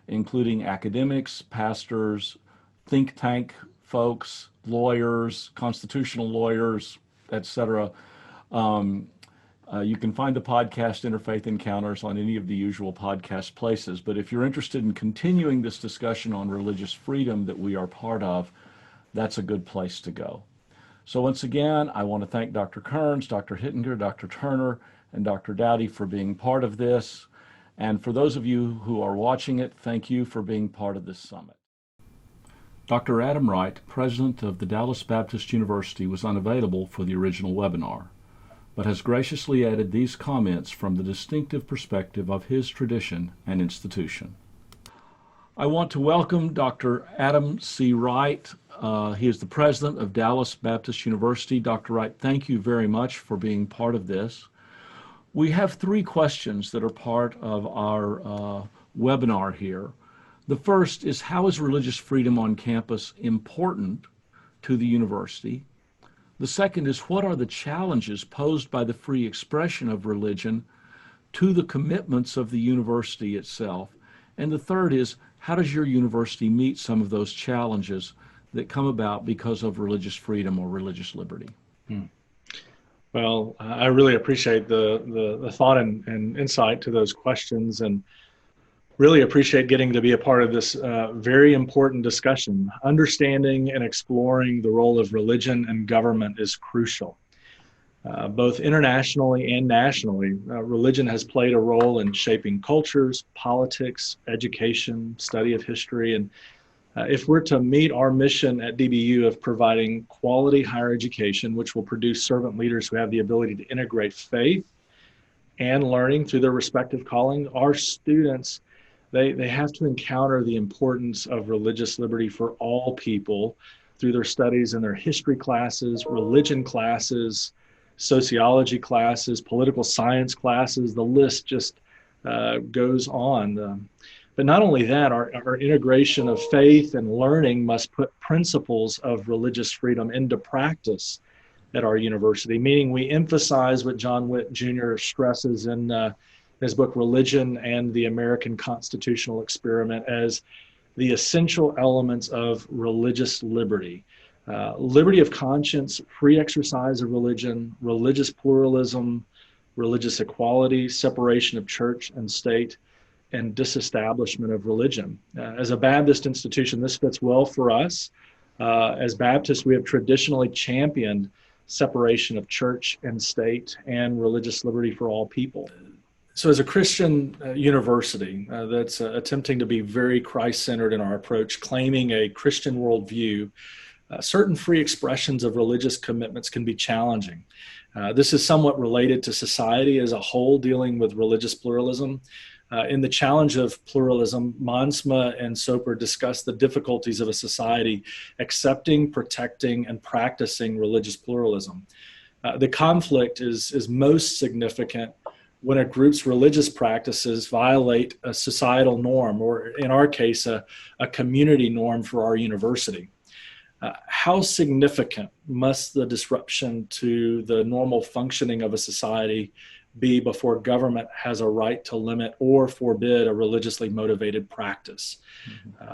including academics, pastors, think tank folks, lawyers, constitutional lawyers, etc. You can find the podcast Interfaith Encounters on any of the usual podcast places. But if you're interested in continuing this discussion on religious freedom that we are part of, that's a good place to go. So once again, I want to thank Dr. Kearns, Dr. Hittinger, Dr. Turner, and Dr. Dowdy for being part of this. And for those of you who are watching it, thank you for being part of this summit. Dr. Adam Wright, president of the Dallas Baptist University, was unavailable for the original webinar, but has graciously added these comments from the distinctive perspective of his tradition and institution. I want to welcome Dr. Adam C. Wright. He is the president of Dallas Baptist University. Dr. Wright, thank you very much for being part of this. We have three questions that are part of our webinar here. The first is, how is religious freedom on campus important to the university? The second is, what are the challenges posed by the free expression of religion to the commitments of the university itself? And the third is, how does your university meet some of those challenges that come about because of religious freedom or religious liberty? Well, I really appreciate the thought and insight to those questions, and really appreciate getting to be a part of this very important discussion. Understanding and exploring the role of religion and government is crucial. Both internationally and nationally, religion has played a role in shaping cultures, politics, education, study of history, and if we're to meet our mission at DBU of providing quality higher education, which will produce servant leaders who have the ability to integrate faith and learning through their respective calling, our students, they have to encounter the importance of religious liberty for all people, through their studies in their history classes, religion classes, sociology classes, political science classes. The list just goes on. But not only that, our integration of faith and learning must put principles of religious freedom into practice at our university, meaning we emphasize what John Witt Jr. stresses in his book, Religion and the American Constitutional Experiment, as the essential elements of religious liberty. Liberty of conscience, free exercise of religion, religious pluralism, religious equality, separation of church and state, and disestablishment of religion. As a Baptist institution, this fits well for us. As Baptists, we have traditionally championed separation of church and state and religious liberty for all people. So as a Christian university that's attempting to be very Christ-centered in our approach, claiming a Christian worldview, certain free expressions of religious commitments can be challenging. This is somewhat related to society as a whole dealing with religious pluralism. In The Challenge of Pluralism, Mansma and Soper discuss the difficulties of a society accepting, protecting, and practicing religious pluralism. The conflict is most significant when a group's religious practices violate a societal norm, or in our case, a community norm for our university. How significant must the disruption to the normal functioning of a society be before government has a right to limit or forbid a religiously motivated practice?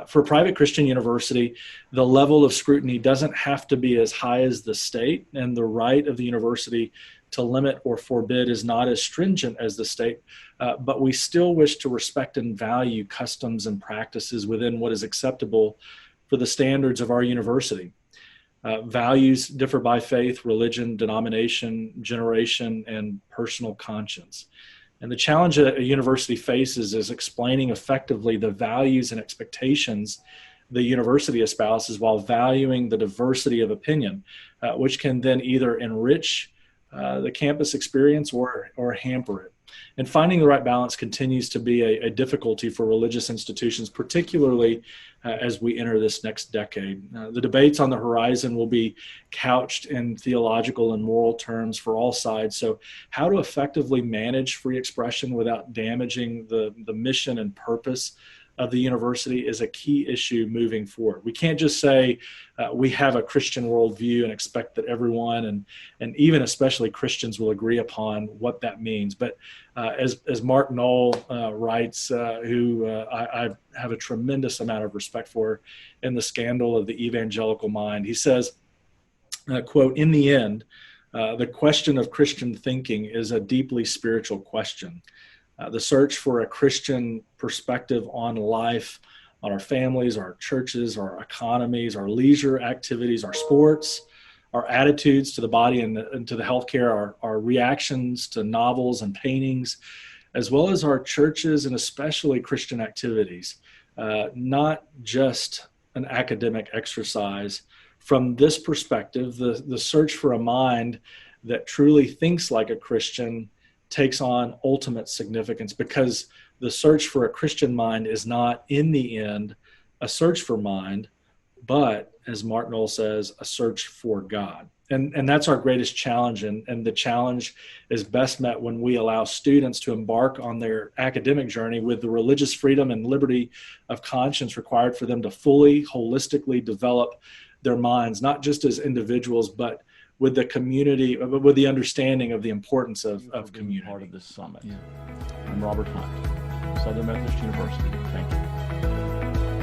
For a private Christian university, the level of scrutiny doesn't have to be as high as the state, and the right of the university to limit or forbid is not as stringent as the state, but we still wish to respect and value customs and practices within what is acceptable for the standards of our university. Values differ by faith, religion, denomination, generation, and personal conscience. And the challenge a university faces is explaining effectively the values and expectations the university espouses while valuing the diversity of opinion, which can then either enrich the campus experience or hamper it. And finding the right balance continues to be a difficulty for religious institutions, particularly as we enter this next decade. The debates on the horizon will be couched in theological and moral terms for all sides. So how to effectively manage free expression without damaging the mission and purpose of the university is a key issue moving forward. We can't just say we have a Christian worldview and expect that everyone and even especially Christians will agree upon what that means. But as Mark Knoll writes, who I have a tremendous amount of respect for in The Scandal of the Evangelical Mind, he says, quote, "In the end, the question of Christian thinking is a deeply spiritual question. The search for a Christian perspective on life, on our families, our churches, our economies, our leisure activities, our sports, our attitudes to the body and to the healthcare, our reactions to novels and paintings, as well as our churches and especially Christian activities, not just an academic exercise. From this perspective, the search for a mind that truly thinks like a Christian takes on ultimate significance, because the search for a Christian mind is not, in the end, a search for mind, but, as Mark Knoll says, a search for God. And that's our greatest challenge. And the challenge is best met when we allow students to embark on their academic journey with the religious freedom and liberty of conscience required for them to fully, holistically develop their minds, not just as individuals, but with the community, with the understanding of the importance of community. Part of this summit. Yeah. I'm Robert Hunt, Southern Methodist University. Thank you.